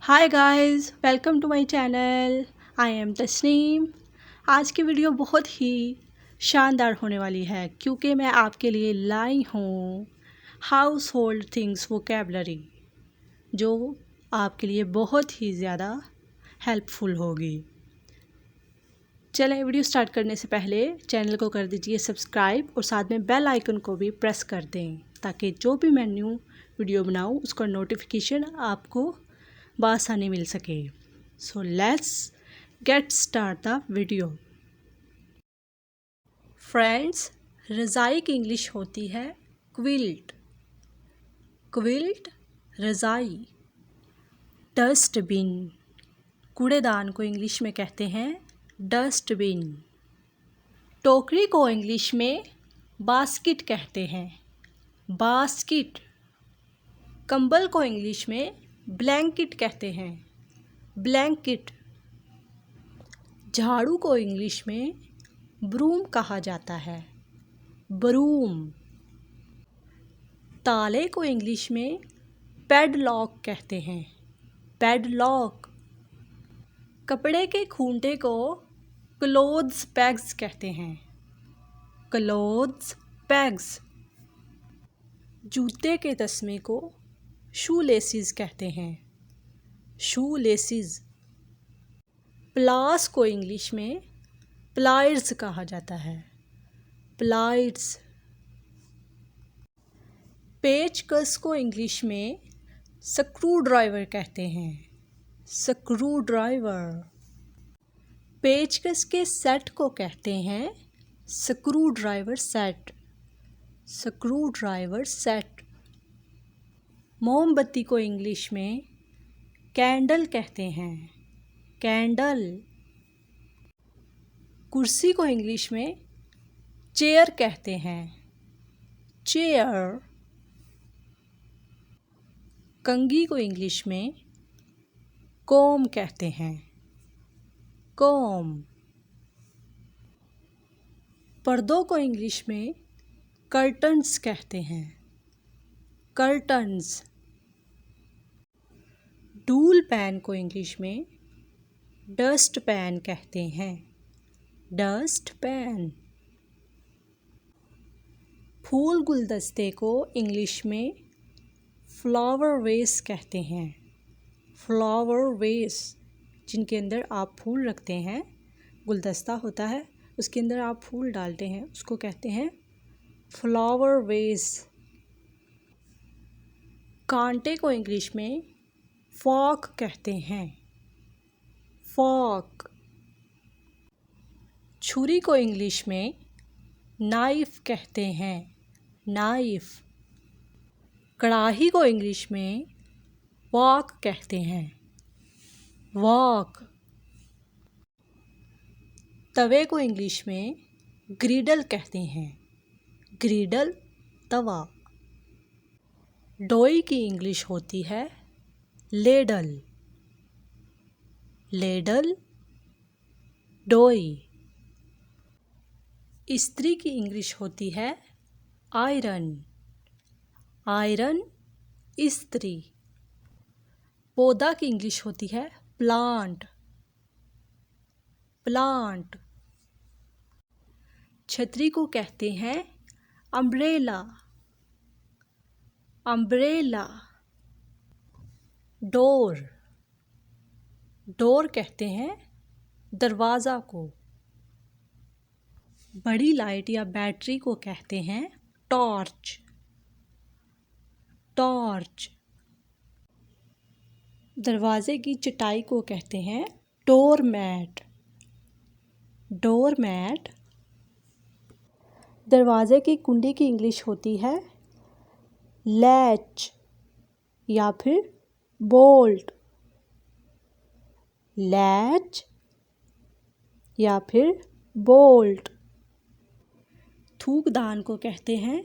Hi guys, welcome to my channel. I am Tasneem. आज की video बहुत ही शानदार होने वाली है क्योंकि मैं आपके लिए लाई हूँ हाउस होल्ड थिंग्स वोकैबलरी जो आपके लिए बहुत ही ज़्यादा हेल्पफुल होगी। चलें, वीडियो स्टार्ट करने से पहले चैनल को कर दीजिए सब्सक्राइब और साथ में बेल आइकन को भी प्रेस कर दें ताकि जो भी मैं न्यू वीडियो बनाऊँ उसका नोटिफिकेशन आपको बआसानी मिल सके। So let's get start the video. Friends, रज़ाई की इंग्लिश होती है क्विल्ट। क्विल्ट रज़ाई। डस्टबिन, कूड़ेदान को इंग्लिश में कहते हैं डस्टबिन। टोकरी को इंग्लिश में बास्केट कहते हैं बास्केट। कंबल को इंग्लिश में ब्लैंकेट कहते हैं ब्लैंकेट। झाड़ू को इंग्लिश में ब्रूम कहा जाता है ब्रूम। ताले को इंग्लिश में पैडलॉक कहते हैं पैडलॉक। कपड़े के खूंटे को क्लोथ्स पैग्स कहते हैं क्लोथ्स पैग्स। जूते के तस्मे को शू लेसिस कहते हैं शू लेसिस। प्लास को इंग्लिश में प्लायर्स कहा जाता है प्लायर्स। पेचकस को इंग्लिश में स्क्रू ड्राइवर कहते हैं स्क्रू ड्राइवर। पेचकस के सेट को कहते हैं screw driver set screw driver set. मोमबत्ती को इंग्लिश में कैंडल कहते हैं कैंडल। कुर्सी को इंग्लिश में चेयर कहते हैं चेयर। कंघी को इंग्लिश में कॉम कहते हैं कॉम। पर्दों को इंग्लिश में कर्टन्स कहते हैं कर्टन्स। डूल पैन को इंग्लिश में डस्ट पैन कहते हैं डस्ट पैन। फूल गुलदस्ते को इंग्लिश में फ्लावर वेस कहते हैं फ्लावर वेस। जिनके अंदर आप फूल रखते हैं, गुलदस्ता होता है उसके अंदर आप फूल डालते हैं, उसको कहते हैं फ्लावर वेस। कांटे को इंग्लिश में फॉक कहते हैं फॉक। छुरी को इंग्लिश में नाइफ कहते हैं नाइफ। कढ़ाई को इंग्लिश में वॉक कहते हैं वॉक। तवे को इंग्लिश में ग्रिडल कहते हैं ग्रिडल तवा। डोई की इंग्लिश होती है लेडल लेडल डोई। इस्त्री की इंग्लिश होती है आयरन आयरन इस्त्री। पौधा की इंग्लिश होती है प्लांट प्लांट। छतरी को कहते हैं अम्ब्रेला अम्ब्रेला। डोर डोर कहते हैं दरवाज़ा को। बड़ी लाइट या बैटरी को कहते हैं टॉर्च टॉर्च। दरवाजे की चटाई को कहते हैं डोर मैट डोर मैट। दरवाजे की कुंडी की इंग्लिश होती है लैच या फिर बोल्ट लैच या फिर बोल्ट। थूकदान को कहते हैं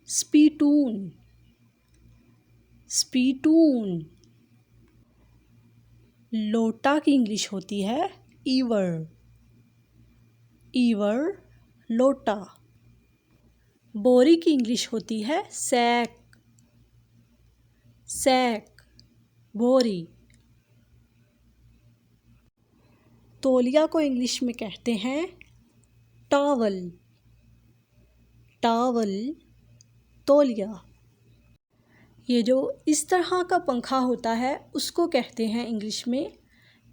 स्पीटून स्पीटून। लोटा की इंग्लिश होती है ईवर ईवर लोटा। बोरी की इंग्लिश होती है सैक सैक बोरी। तौलिया को इंग्लिश में कहते हैं टॉवल। टॉवल, तौलिया। ये जो इस तरह का पंखा होता है उसको कहते हैं इंग्लिश में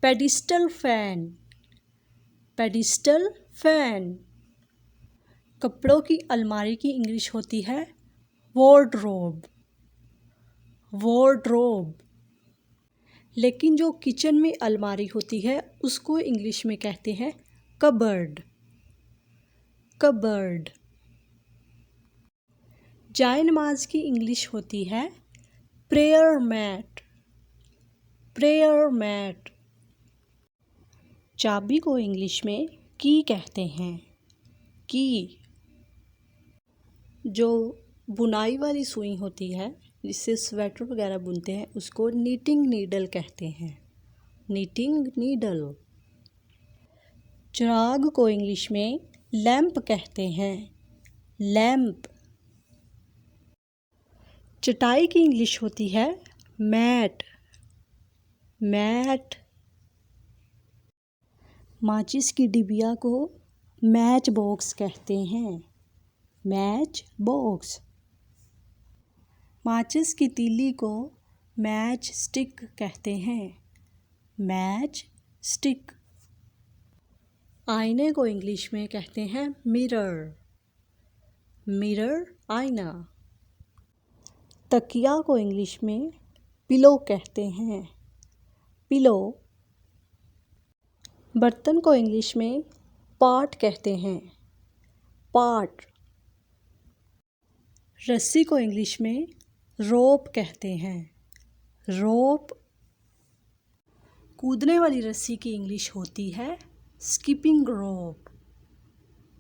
पेडिस्टल फैन। Pedestal fan. कपड़ों की अलमारी की इंग्लिश होती है वार्डरोब। वार्डरोब। लेकिन जो किचन में अलमारी होती है उसको इंग्लिश में कहते हैं कबर्ड। कबर्ड। जाए नमाज की इंग्लिश होती है प्रेयर मैट। Prayer mat. चाबी को इंग्लिश में की कहते हैं। की। जो बुनाई वाली सुई होती है जिससे स्वेटर वगैरह बुनते हैं उसको नीटिंग नीडल कहते हैं। Knitting needle. चिराग को इंग्लिश में लैंप कहते हैं। लैंप। चटाई की इंग्लिश होती है मैट। मैट। माचिस की डिबिया को मैच बॉक्स कहते हैं। Match box. माचिस की तीली को मैच स्टिक कहते हैं। Match stick. आईने को इंग्लिश में कहते हैं मिरर। मिरर, आईना। तकिया को इंग्लिश में पिलो कहते हैं। पिलो। बर्तन को इंग्लिश में पॉट कहते हैं। पॉट। रस्सी को इंग्लिश में रोप कहते हैं। रोप। कूदने वाली रस्सी की इंग्लिश होती है स्किपिंग रोप।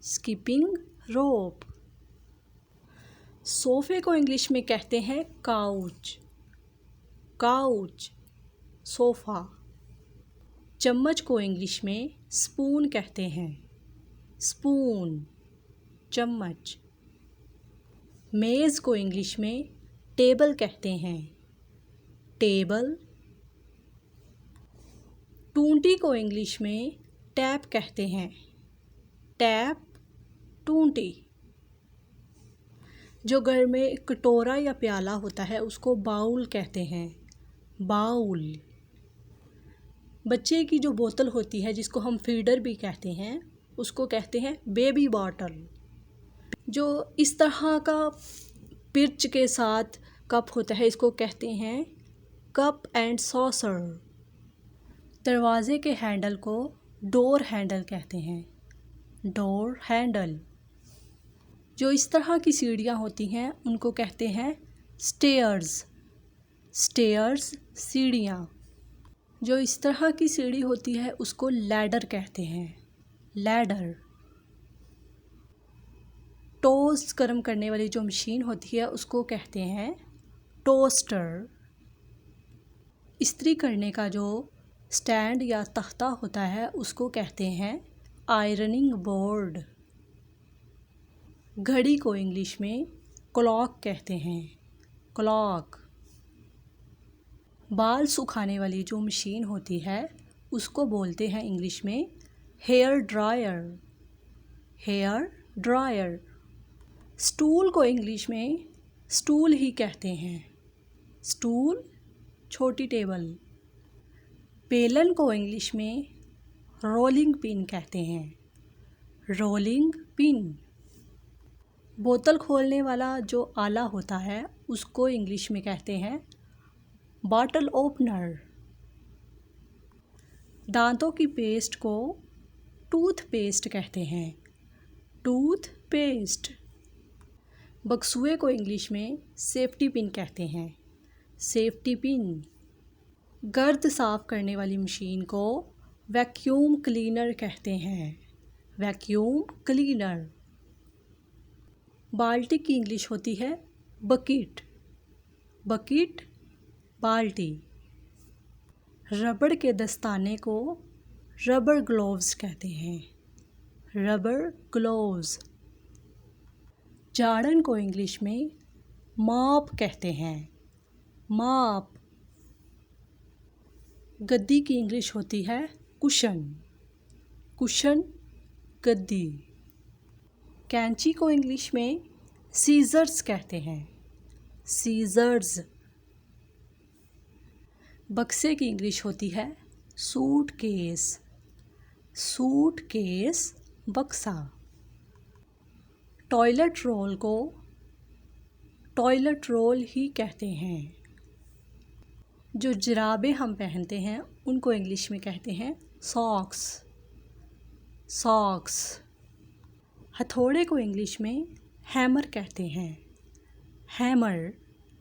Skipping rope. सोफे को इंग्लिश में कहते हैं काउच। Couch, sofa. चम्मच को इंग्लिश में स्पून कहते हैं। स्पून, चम्मच। मेज़ को इंग्लिश में टेबल कहते हैं। टेबल। टूंटी को इंग्लिश में टैप कहते हैं। टैप, टूंटी। जो घर में कटोरा या प्याला होता है उसको बाउल कहते हैं। बाउल। बच्चे की जो बोतल होती है जिसको हम फीडर भी कहते हैं उसको कहते हैं बेबी बॉटल। जो इस तरह का पिर्च के साथ कप होता है इसको कहते हैं कप एंड सॉसर। दरवाजे के हैंडल को डोर हैंडल कहते हैं। Door handle. जो इस तरह की सीढ़ियाँ होती हैं उनको कहते हैं स्टेयर्स। स्टेयर्स, सीढ़ियाँ। जो इस तरह की सीढ़ी होती है उसको लैडर कहते हैं। लैडर। टोस्ट गर्म करने वाली जो मशीन होती है उसको कहते हैं टोस्टर। इस्त्री करने का जो स्टैंड या तख्ता होता है उसको कहते हैं आयरनिंग बोर्ड। घड़ी को इंग्लिश में क्लॉक कहते हैं। क्लॉक। बाल सुखाने वाली जो मशीन होती है उसको बोलते हैं इंग्लिश में hair dryer. Hair dryer. Stool को इंग्लिश में स्टूल ही कहते हैं। स्टूल, छोटी टेबल। बेलन को इंग्लिश में रोलिंग पिन कहते हैं। Rolling pin. बोतल खोलने वाला जो आला होता है उसको इंग्लिश में कहते हैं बॉटल ओपनर। दांतों की पेस्ट को टूथपेस्ट कहते हैं। टूथपेस्ट। बक्सुए को इंग्लिश में सेफ्टी पिन कहते हैं। Safety pin. गर्द साफ़ करने वाली मशीन को वैक्यूम क्लीनर कहते हैं। Vacuum cleaner. बाल्टी की इंग्लिश होती है बकेट। बकेट, बाल्टी। रबड़ के दस्ताने को रबर ग्लोव्स कहते हैं। Rubber gloves. झाड़न को इंग्लिश में मॉप कहते हैं। मॉप। गद्दी की इंग्लिश होती है कुशन। कुशन, गद्दी। कैंची को इंग्लिश में सीजर्स कहते हैं, सीजर्स। बक्से की इंग्लिश होती है सूटकेस, सूटकेस बक्सा। टॉयलेट रोल को टॉयलेट रोल ही कहते हैं। जो जुराबें हम पहनते हैं उनको इंग्लिश में कहते हैं सॉक्स, सॉक्स। हथौड़े को इंग्लिश में हैमर कहते हैं, हैमर,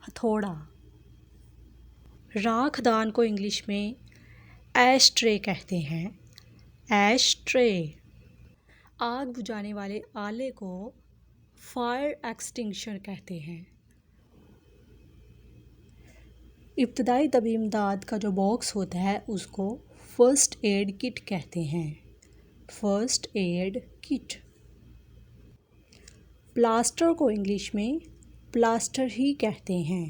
हथौड़ा। राखदान को इंग्लिश में ऐश ट्रे कहते हैं, ऐश ट्रे। आग बुझाने वाले आले को फायर एक्सटिंग्विशर कहते हैं। इब्तदाई तबी इमदाद का जो बॉक्स होता है उसको फ़र्स्ट एड किट कहते हैं, फ़र्स्ट एड किट। प्लास्टर को इंग्लिश में प्लास्टर ही कहते हैं,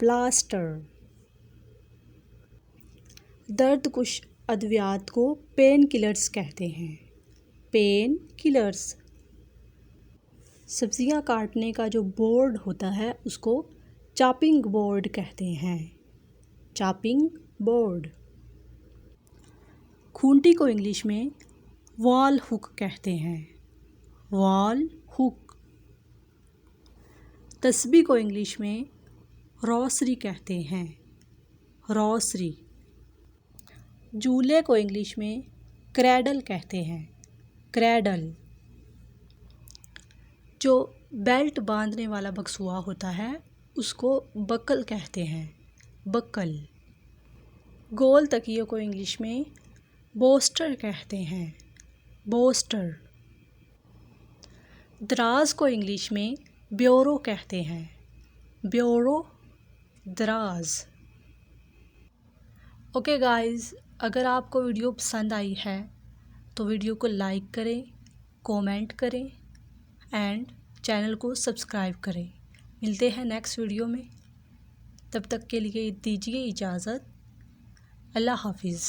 प्लास्टर। दर्द कुश अद्वियात को पेन किलर्स कहते हैं, पेन किलर्स। सब्ज़ियाँ काटने का जो बोर्ड होता है उसको चॉपिंग बोर्ड कहते हैं, चॉपिंग बोर्ड। खूंटी को इंग्लिश में वॉल हुक कहते हैं, वॉल हुक। तस्बीह को इंग्लिश में रोसरी कहते हैं, रोसरी। जूले को इंग्लिश में क्रैडल कहते हैं, क्रैडल। जो बेल्ट बांधने वाला बक्सुआ होता है उसको बकल कहते हैं, बकल। गोल तकिए को इंग्लिश में बोस्टर कहते हैं, बोस्टर। दराज को इंग्लिश में ब्योरो कहते हैं, ब्योरो, दराज। ओके गाइस, अगर आपको वीडियो पसंद आई है तो वीडियो को लाइक करें, कमेंट करें एंड चैनल को सब्सक्राइब करें। मिलते हैं नेक्स्ट वीडियो में, तब तक के लिए दीजिए इजाज़त। अल्लाह हाफिज़।